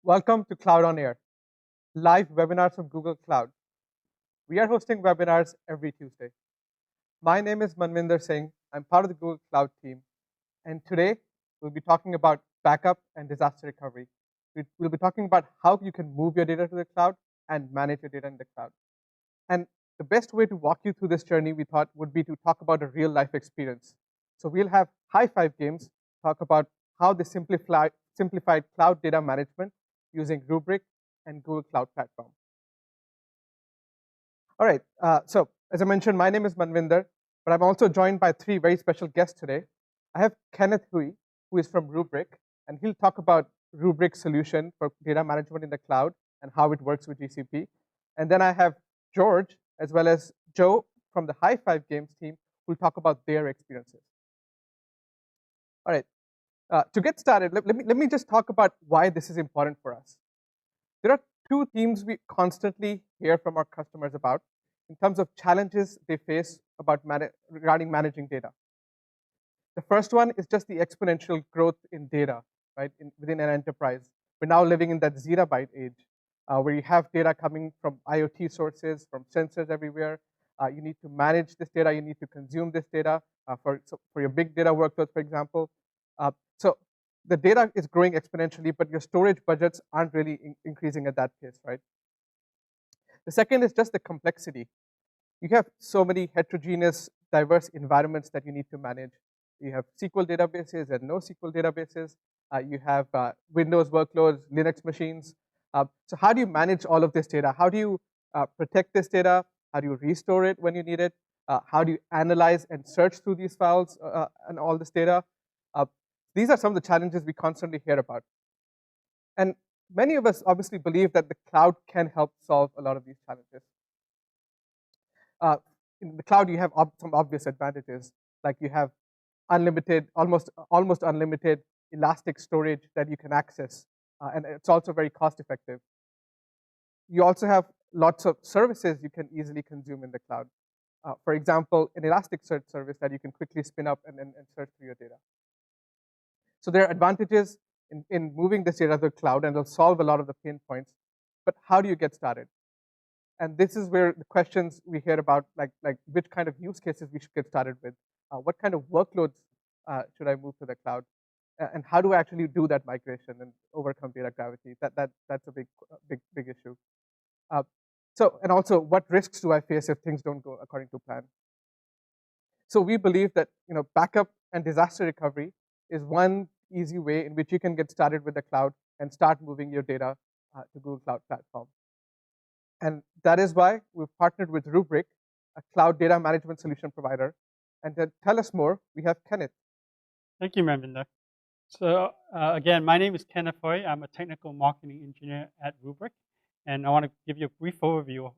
Welcome to Cloud on Air, live webinars from Google Cloud. We are hosting webinars every Tuesday. My name is Manvinder Singh. I'm part of the Google Cloud team. And today, we'll be talking about backup and disaster recovery. We'll be talking about how you can move your data to the cloud and manage your data in the cloud. And the best way to walk you through this journey, we thought, would be to talk about a real-life experience. So we'll have high-five games, talk about how they simplified cloud data management using Rubrik and Google Cloud Platform. All right, so as I mentioned, my name is Manvinder, but I'm also joined by three very special guests today. I have Kenneth Hui, who is from Rubrik, and he'll talk about Rubrik's solution for data management in the cloud and how it works with GCP. And then I have George, as well as Joe from the High Five Games team, who'll talk about their experiences. All right, to get started, let me just talk about why this is important for us. There are two themes we constantly hear from our customers about in terms of challenges they face regarding managing data. The first one is just the exponential growth in data, right, within an enterprise. We're now living in that zettabyte age, where you have data coming from IoT sources, from sensors everywhere. You need to manage this data. You need to consume this data for your big data workloads, for example. So the data is growing exponentially, but your storage budgets aren't really increasing at that pace, right? The second is just the complexity. You have so many heterogeneous, diverse environments that you need to manage. You have SQL databases and NoSQL databases. You have Windows workloads, Linux machines. So how do you manage all of this data? How do you protect this data? How do you restore it when you need it? How do you analyze and search through these files and all this data? These are some of the challenges we constantly hear about. And many of us obviously believe that the cloud can help solve a lot of these challenges. In the cloud, you have some obvious advantages, like you have unlimited, almost unlimited elastic storage that you can access, and it's also very cost effective. You also have lots of services you can easily consume in the cloud. For example, an Elasticsearch service that you can quickly spin up and search through your data. So there are advantages in moving this data to the cloud, and it'll solve a lot of the pain points. But how do you get started? And this is where the questions we hear about, like which kind of use cases we should get started with, what kind of workloads should I move to the cloud, and how do I actually do that migration and overcome data gravity? That's a big issue. And also, what risks do I face if things don't go according to plan? So we believe that backup and disaster recovery is one easy way in which you can get started with the cloud and start moving your data to Google Cloud Platform. And that is why we've partnered with Rubrik, a cloud data management solution provider. And to tell us more, we have Kenneth. Thank you, Manvinder. So again, my name is Kenneth Hui. I'm a technical marketing engineer at Rubrik. And I want to give you a brief overview of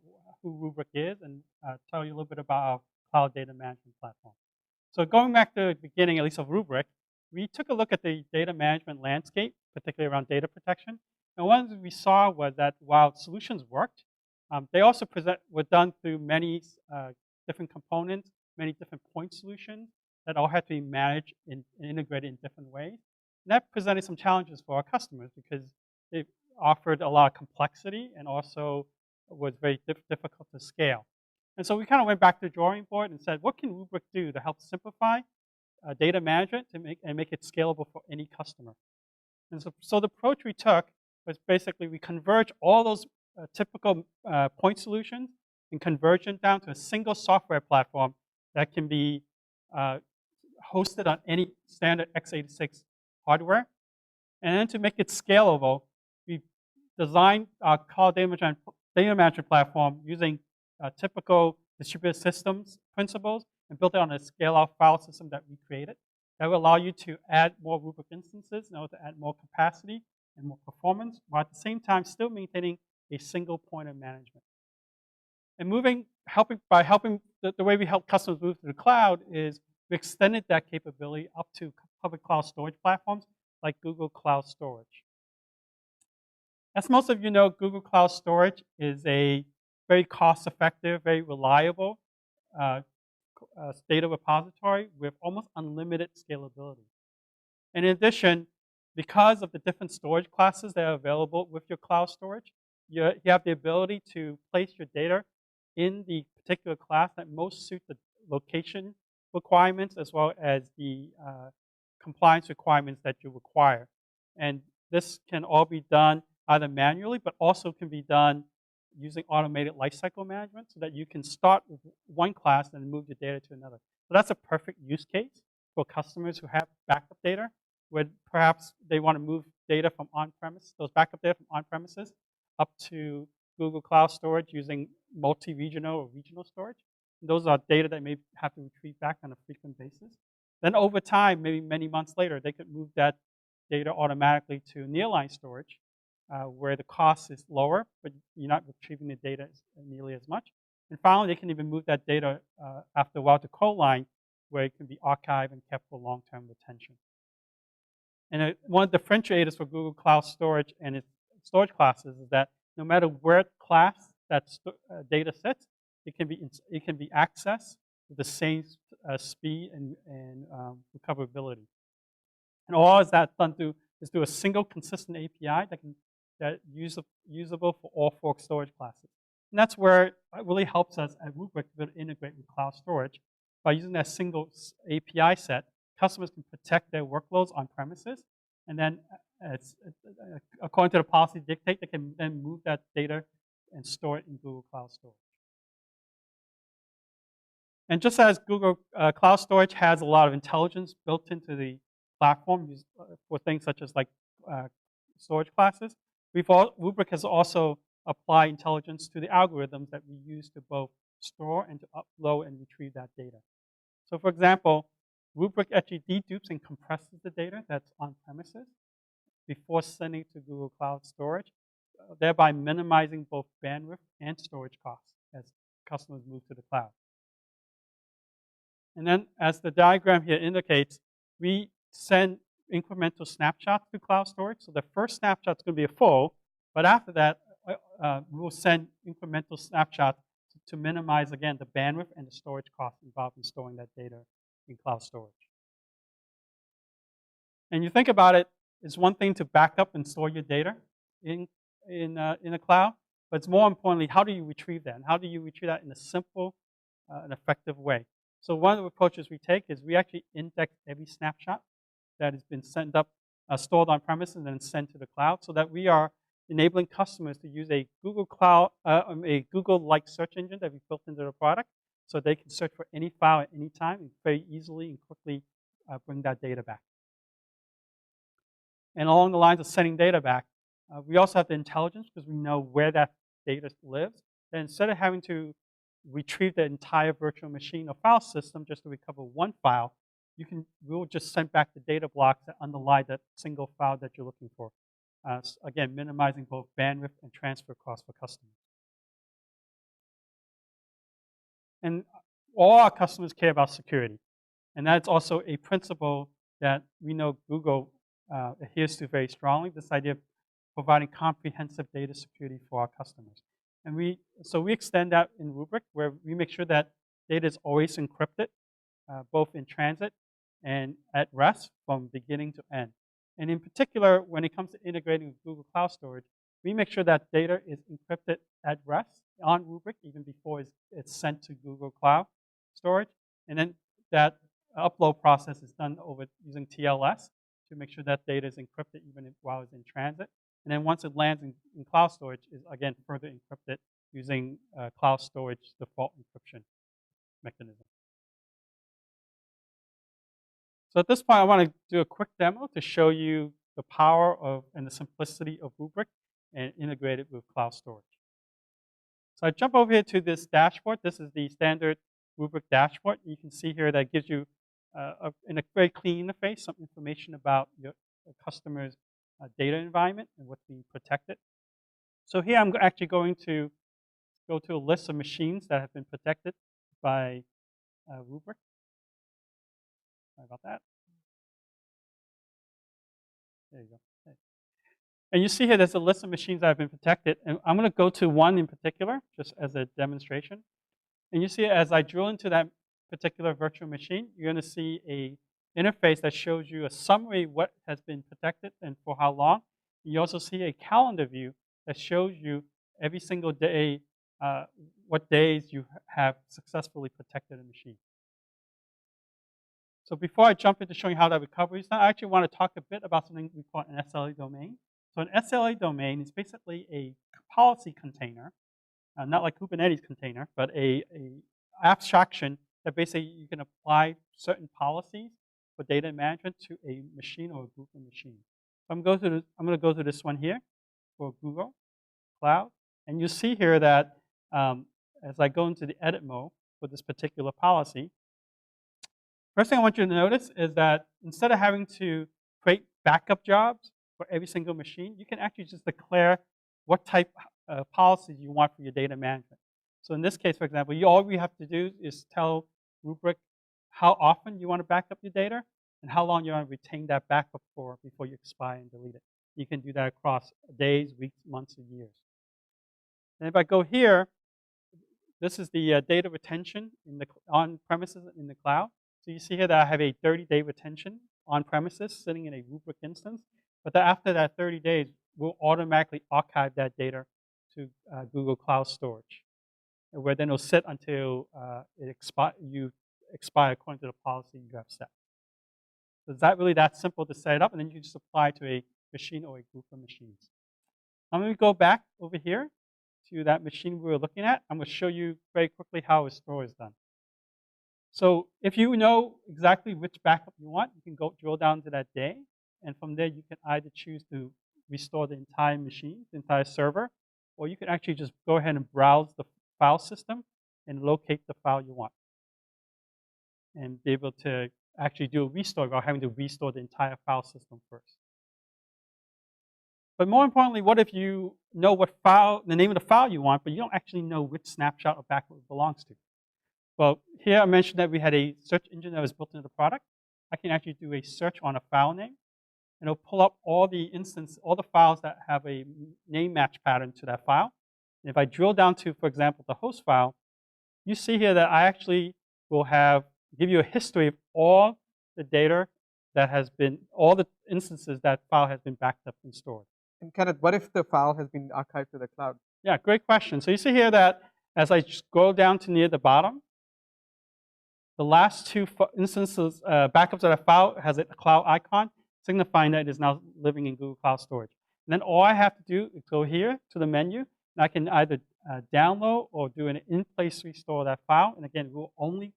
who Rubrik is and tell you a little bit about our cloud data management platform. So going back to the beginning, at least of Rubrik, we took a look at the data management landscape, particularly around data protection. And one thing we saw was that while solutions worked, they also were done through many different components, many different point solutions that all had to be managed and integrated in different ways. And that presented some challenges for our customers because it offered a lot of complexity and also was very difficult to scale. And so we kind of went back to the drawing board and said, what can Rubrik do to help simplify data management to make it scalable for any customer? And so the approach we took was basically we converge all those typical point solutions and converge them down to a single software platform that can be hosted on any standard x86 hardware. And then to make it scalable, we designed our cloud data management platform using typical distributed systems principles and built it on a scale-out file system that we created. That will allow you to add more Rubrik instances in order to add more capacity and more performance, while at the same time still maintaining a single point of management. And by helping the way we help customers move to the cloud is we extended that capability up to public cloud storage platforms like Google Cloud Storage. As most of you know, Google Cloud Storage is a very cost-effective, very reliable data repository with almost unlimited scalability. And in addition, because of the different storage classes that are available with your cloud storage, you have the ability to place your data in the particular class that most suit the location requirements as well as the compliance requirements that you require. And this can all be done either manually, but also can be done using automated lifecycle management so that you can start with one class and move your data to another. So that's a perfect use case for customers who have backup data, where perhaps they want to move data from on-premise, those backup data from on-premises up to Google Cloud storage using multi-regional or regional storage. Those are data they may have to retrieve back on a frequent basis. Then over time, maybe many months later, they could move that data automatically to nearline storage, where the cost is lower, but you're not retrieving the data nearly as much. And finally, they can even move that data after a while to cold line, where it can be archived and kept for long-term retention. And one of the differentiators for Google Cloud Storage and its storage classes is that no matter where class that data sits, it can be accessed with the same speed and recoverability. And all is that done through a single consistent API that usable for all 4 storage classes. And that's where it really helps us at Rubrik to integrate with cloud storage. By using that single API set, customers can protect their workloads on premises, and then according to the policy dictate, they can then move that data and store it in Google Cloud Storage. And just as Google Cloud Storage has a lot of intelligence built into the platform used for things such as like storage classes, Rubrik has also applied intelligence to the algorithms that we use to both store and to upload and retrieve that data. So for example, Rubrik actually dedupes and compresses the data that's on premises before sending it to Google Cloud Storage, thereby minimizing both bandwidth and storage costs as customers move to the cloud. And then, as the diagram here indicates, we send incremental snapshots to cloud storage. So the first snapshot is going to be a full, but after that, we will send incremental snapshots to minimize, again, the bandwidth and the storage costs involved in storing that data in cloud storage. And you think about it, it's one thing to back up and store your data in a cloud, but it's more importantly, how do you retrieve that? And how do you retrieve that in a simple and effective way? So one of the approaches we take is we actually index every snapshot that has been stored on premises and then sent to the cloud, so that we are enabling customers to use a Google Cloud, a Google-like search engine that we built into the product, so they can search for any file at any time and very easily and quickly bring that data back. And along the lines of sending data back, we also have the intelligence because we know where that data lives. And instead of having to retrieve the entire virtual machine or file system just to recover one file, we'll just send back the data blocks that underlie that single file that you're looking for. Again, minimizing both bandwidth and transfer costs for customers. And all our customers care about security. And that's also a principle that we know Google adheres to very strongly, this idea of providing comprehensive data security for our customers. And so we extend that in Rubrik, where we make sure that data is always encrypted, both in transit and at rest from beginning to end. And in particular, when it comes to integrating with Google Cloud Storage, we make sure that data is encrypted at rest on Rubrik, even before it's sent to Google Cloud Storage. And then that upload process is done using TLS to make sure that data is encrypted even while it's in transit. And then once it lands in cloud storage, is again further encrypted using cloud storage default encryption mechanism. So at this point, I want to do a quick demo to show you the power of and the simplicity of Rubrik and integrate it with cloud storage. So I jump over here to this dashboard. This is the standard Rubrik dashboard. You can see here that gives you, in a very clean interface, some information about your customer's data environment and what's being protected. So here I'm actually going to go to a list of machines that have been protected by Rubrik. Sorry about that. There you go. Okay. And you see here there's a list of machines that have been protected. And I'm going to go to one in particular, just as a demonstration. And you see as I drill into that particular virtual machine, you're going to see a interface that shows you a summary of what has been protected and for how long. You also see a calendar view that shows you every single day what days you have successfully protected a machine. So before I jump into showing how that recovery is done, I actually want to talk a bit about something we call an SLA domain. So an SLA domain is basically a policy container, not like Kubernetes container, but a abstraction that basically you can apply certain policies for data management to a machine or a group of machines. So I'm going to go to this one here for Google Cloud, and you see here that as I go into the edit mode for this particular policy, first thing I want you to notice is that instead of having to create backup jobs for every single machine, you can actually just declare what type of policies you want for your data management. So in this case, for example, all you have to do is tell Rubrik how often you want to back up your data and how long you want to retain that backup for before you expire and delete it. You can do that across days, weeks, months, and years. And if I go here, this is the data retention in the on-premises in the cloud. So you see here that I have a 30-day retention on-premises sitting in a Rubrik instance. But after that 30 days, we'll automatically archive that data to Google Cloud Storage, where then it'll sit until you expire according to the policy you have set. So it's really that simple to set it up, and then you can just apply to a machine or a group of machines. I'm going to go back over here to that machine we were looking at. I'm going to show you very quickly how a store is done. So if you know exactly which backup you want, you can go drill down to that day, and from there you can either choose to restore the entire machine, the entire server, or you can actually just go ahead and browse the file system and locate the file you want, and be able to actually do a restore without having to restore the entire file system first. But more importantly, what if you know what file, the name of the file you want, but you don't actually know which snapshot or backup it belongs to? Well, here I mentioned that we had a search engine that was built into the product. I can actually do a search on a file name, and it'll pull up all the files that have a name match pattern to that file. And if I drill down to, for example, the host file, you see here that I actually will give you a history of all the data that has been, all the instances that file has been backed up and stored. And Kenneth, what if the file has been archived to the cloud? Yeah, great question. So you see here that as I scroll down to near the bottom, the last two instances, backups of that file has a cloud icon, signifying that it is now living in Google Cloud Storage. And then all I have to do is go here to the menu, and I can either download or do an in-place restore of that file. And again, we'll only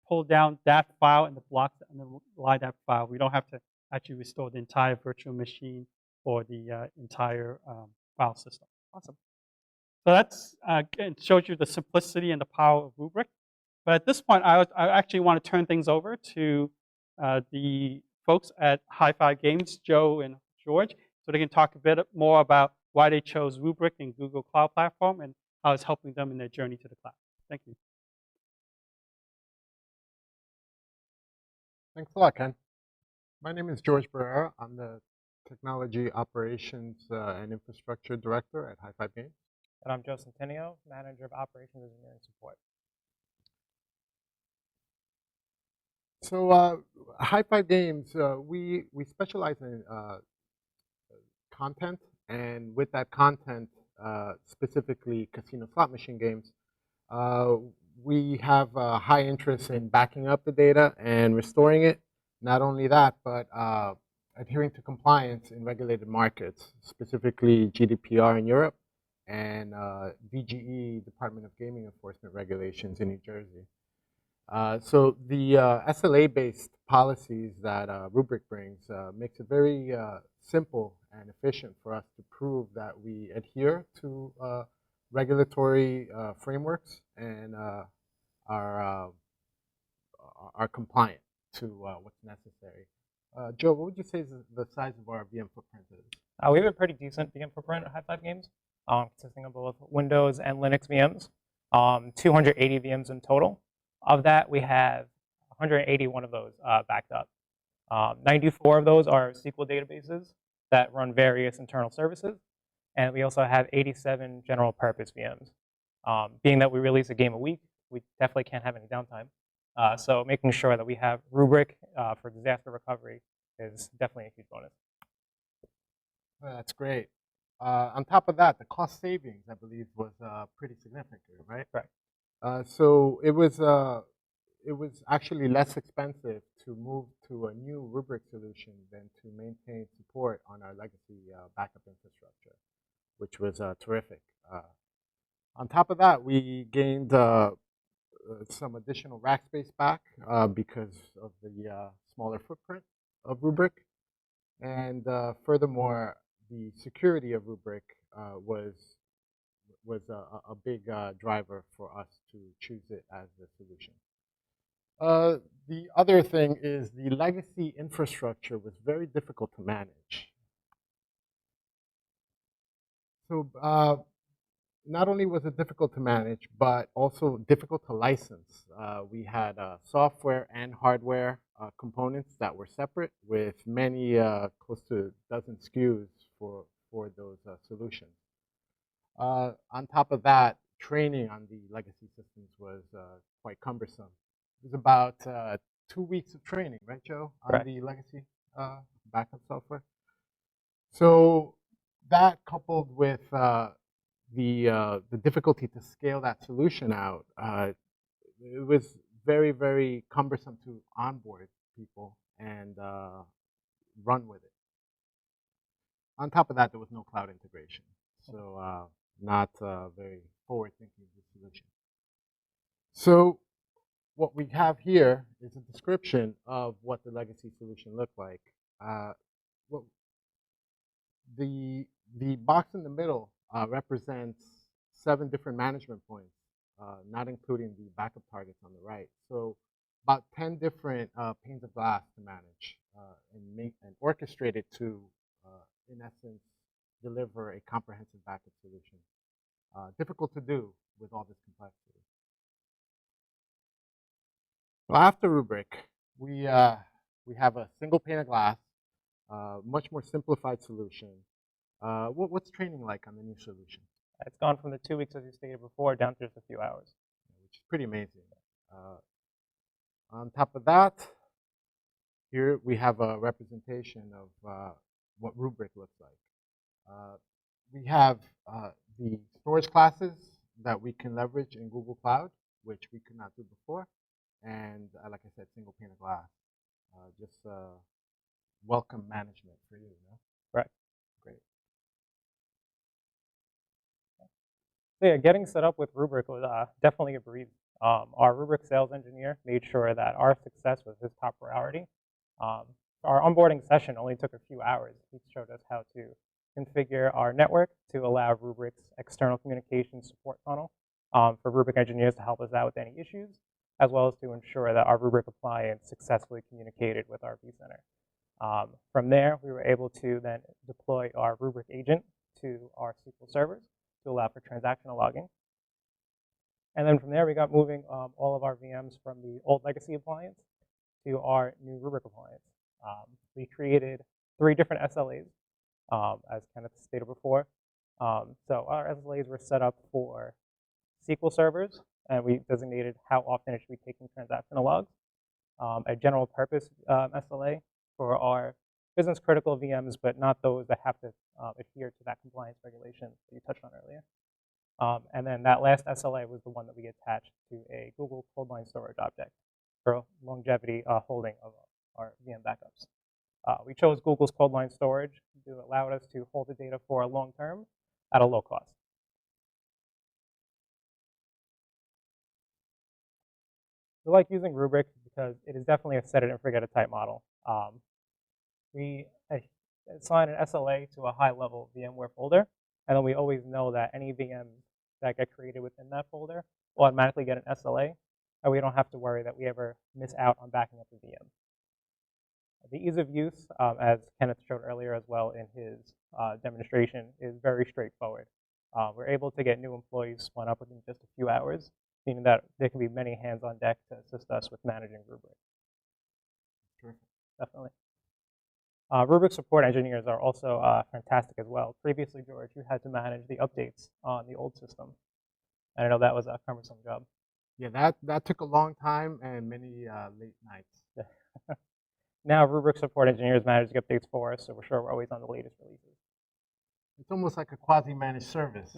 pull down that file and the blocks that underlie that file. We don't have to actually restore the entire virtual machine or the entire file system. Awesome. So that's again, shows you the simplicity and the power of Rubrik. But at this point, I actually want to turn things over to the folks at Hi-Fi Games, Joe and George, so they can talk a bit more about why they chose Rubrik and Google Cloud Platform and how it's helping them in their journey to the cloud. Thank you. Thanks a lot, Ken. My name is George Barrera. I'm the Technology Operations and Infrastructure Director at Hi-Fi Games. And I'm Joe Centennial, Manager of Operations Engineering Support. So Hi-Fi Games, we specialize in content, and with that content, specifically casino slot machine games, we have a high interest in backing up the data and restoring it. Not only that, but adhering to compliance in regulated markets, specifically GDPR in Europe and DGE, Department of Gaming Enforcement regulations in New Jersey. So the SLA-based policies that Rubrik brings makes it very simple and efficient for us to prove that we adhere to regulatory frameworks and are compliant to what's necessary. Joe, what would you say is the size of our VM footprint is? We have a pretty decent VM footprint at Hi-Fi Games, consisting of both Windows and Linux VMs, 280 VMs in total. Of that, we have 181 of those backed up. 94 of those are SQL databases that run various internal services. And we also have 87 general purpose VMs. Being that we release a game a week, we definitely can't have any downtime. So making sure that we have Rubrik for disaster recovery is definitely a huge bonus. That's great. On top of that, the cost savings, I believe, was pretty significant, right? Correct. So it was actually less expensive to move to a new Rubrik solution than to maintain support on our legacy backup infrastructure, which was terrific. On top of that, we gained some additional rack space back because of the smaller footprint of Rubrik. And furthermore, the security of Rubrik was a big driver for us to choose it as the solution. The other thing is the legacy infrastructure was very difficult to manage. So not only was it difficult to manage, but also difficult to license. We had software and hardware components that were separate with many, close to a dozen SKUs for those solutions. On top of that, training on the legacy systems was quite cumbersome. It was about 2 weeks of training, right, Joe, on Correct. the legacy backup software. So that coupled with the difficulty to scale that solution out, it was very, very cumbersome to onboard people and run with it. On top of that, there was no cloud integration, so not very forward-thinking solution. So what we have here is a description of what the legacy solution looked like. The box in the middle represents 7 different management points, not including the backup targets on the right. So about 10 different panes of glass to manage and orchestrate it to, in essence, deliver a comprehensive backup solution. Difficult to do with all this complexity. Well, after Rubrik, we have a single pane of glass, much more simplified solution. What's training like on the new solution? It's gone from the 2 weeks, as you stated before, down to just a few hours. Which is pretty amazing. On top of that, here we have a representation of what Rubrik looks like. We have the storage classes that we can leverage in Google Cloud, which we could not do before. And like I said, single pane of glass. Just welcome management for you, no? Right. Great. So yeah, getting set up with Rubrik was definitely a breeze. Our Rubrik sales engineer made sure that our success was his top priority. Our onboarding session only took a few hours. He showed us how to configure our network to allow Rubrik's external communication support funnel for Rubrik engineers to help us out with any issues, as well as to ensure that our Rubrik appliance successfully communicated with our vCenter. From there, we were able to then deploy our Rubrik agent to our SQL servers to allow for transactional logging. And then from there, we got moving all of our VMs from the old legacy appliance to our new Rubrik appliance. We created 3 different SLAs, as Kenneth stated before. So our SLAs were set up for SQL servers, and we designated how often it should be taking transactional logs. A general purpose SLA for our business critical VMs, but not those that have to adhere to that compliance regulation that you touched on earlier. And then that last SLA was the one that we attached to a Google Cold Line storage object for longevity holding of our VM backups. We chose Google's Cold Line storage to allow us to hold the data for a long term at a low cost. We like using Rubrik because it is definitely a set it and forget it type model. We assign an SLA to a high-level VMware folder, and then we always know that any VMs that get created within that folder will automatically get an SLA, and we don't have to worry that we ever miss out on backing up the VM. The ease of use, as Kenneth showed earlier as well in his demonstration, is very straightforward. We're able to get new employees spun up within just a few hours, meaning that there can be many hands on deck to assist us with managing Rubrik. Sure. Definitely. Rubrik support engineers are also fantastic as well. Previously, George, you had to manage the updates on the old system. And I know that was a cumbersome job. Yeah, that took a long time and many late nights. Now Rubrik support engineers manage the updates for us, so we're sure we're always on the latest releases. It's almost like a quasi-managed service,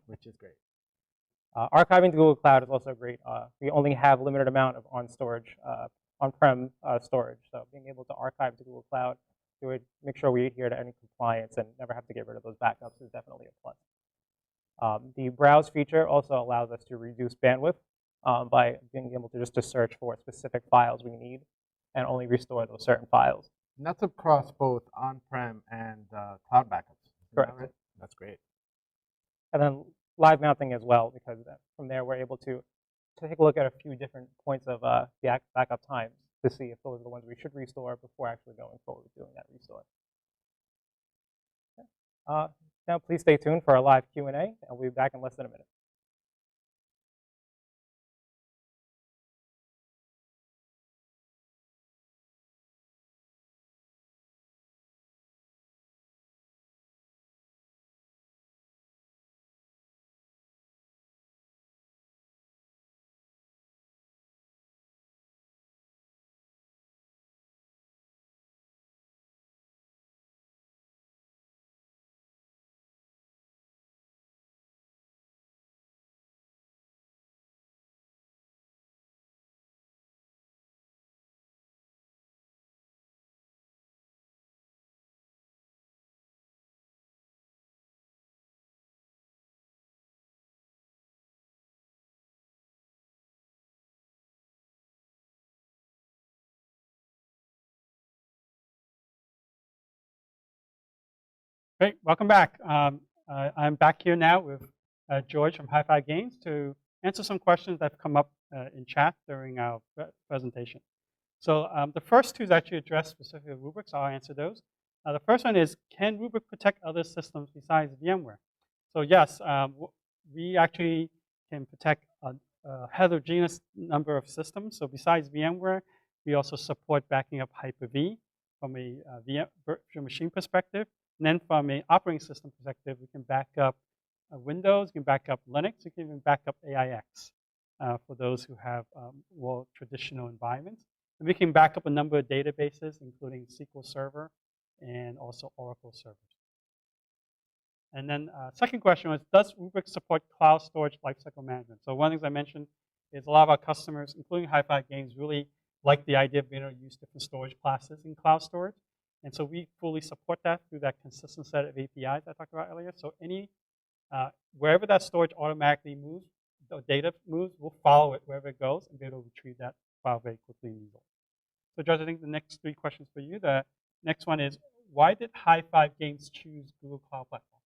which is great. Archiving to Google Cloud is also great. We only have a limited amount of on-prem storage, so being able to archive to Google Cloud to make sure we adhere to any compliance and never have to get rid of those backups is definitely a plus. The browse feature also allows us to reduce bandwidth by being able to just search for specific files we need and only restore those certain files. And that's across both on-prem and cloud backups. Correct. That right? That's great. And then live mounting as well, because from there we're able to take a look at a few different points of the backup times to see if those are the ones we should restore before actually going forward with doing that restore. Okay. Now please stay tuned for our live Q&A, and we'll be back in less than a minute. Great, welcome back. I'm back here now with George from Hi-Fi Games to answer some questions that have come up in chat during our presentation. So the first two is actually addressed specifically with Rubrik, so I'll answer those. The first one is, can Rubrik protect other systems besides VMware? So yes, we actually can protect a heterogeneous number of systems. So besides VMware, we also support backing up Hyper-V from a virtual machine perspective. And then from an operating system perspective, we can back up Windows, we can back up Linux, we can even back up AIX for those who have more traditional environments. And we can back up a number of databases, including SQL Server and also Oracle servers. And then second question was, does Rubrik support cloud storage lifecycle management? So one of the things I mentioned is a lot of our customers, including Hi-Fi Games, really like the idea of being able to use different storage classes in cloud storage. And so we fully support that through that consistent set of APIs I talked about earlier. So wherever that storage automatically moves, the data moves, we'll follow it wherever it goes and be able to retrieve that file very quickly and easily. So George, I think the next three questions for you. The next one is, why did Hi-Fi Games choose Google Cloud Platform?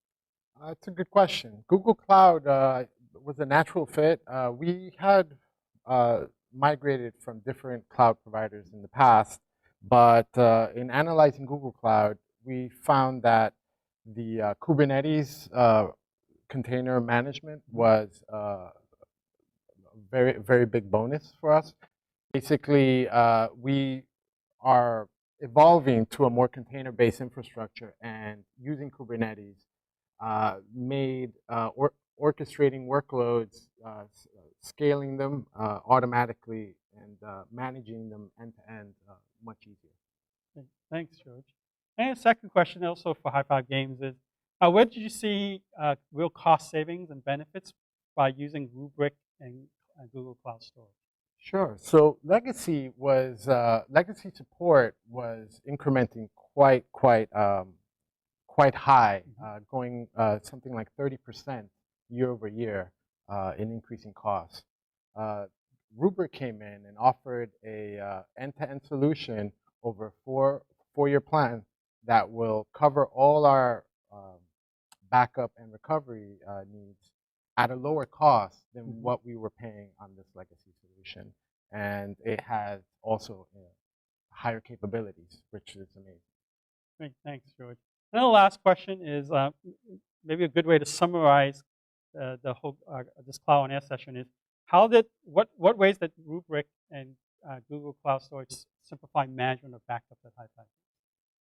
That's a good question. Google Cloud was a natural fit. We had migrated from different cloud providers in the past, but in analyzing Google Cloud, we found that the Kubernetes container management was a very, very big bonus for us. Basically, we are evolving to a more container-based infrastructure, and using Kubernetes made orchestrating workloads, scaling them automatically, and managing them end-to-end much easier. Thanks, George. And the second question also for Hi-Fi Games is, where did you see real cost savings and benefits by using Rubrik and Google Cloud Storage? Sure. So legacy support was incrementing quite high, going something like 30% year over year in increasing costs. Rubrik came in and offered a end-to-end solution over a four-year plan that will cover all our backup and recovery needs at a lower cost than what we were paying on this legacy solution. And it has also higher capabilities, which is amazing. Great, thanks, George. And the last question is maybe a good way to summarize the whole this Cloud on Air session is, what ways that Rubrik and Google Cloud Storage simplify management of backups at Hi-Fi?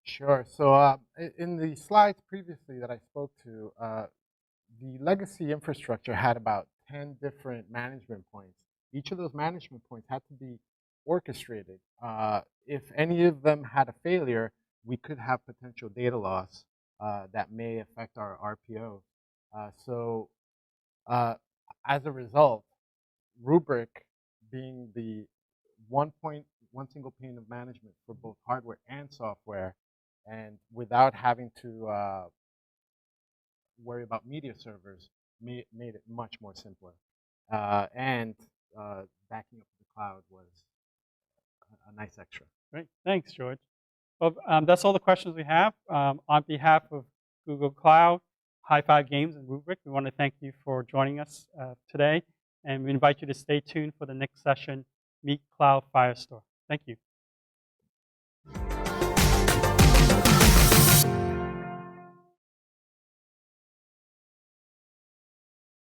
Sure. So in the slides previously that I spoke to, the legacy infrastructure had about 10 different management points each of those management points had to be orchestrated. If any of them had a failure, we could have potential data loss that may affect our RPO. As a result, Rubrik being the one single pane of management for both hardware and software, and without having to worry about media servers, made it much more simpler. And backing up to the cloud was a nice extra. Great, thanks, George. Well, that's all the questions we have. On behalf of Google Cloud, High Five Games, and Rubrik, we want to thank you for joining us today, and we invite you to stay tuned for the next session, Meet Cloud Firestore. Thank you.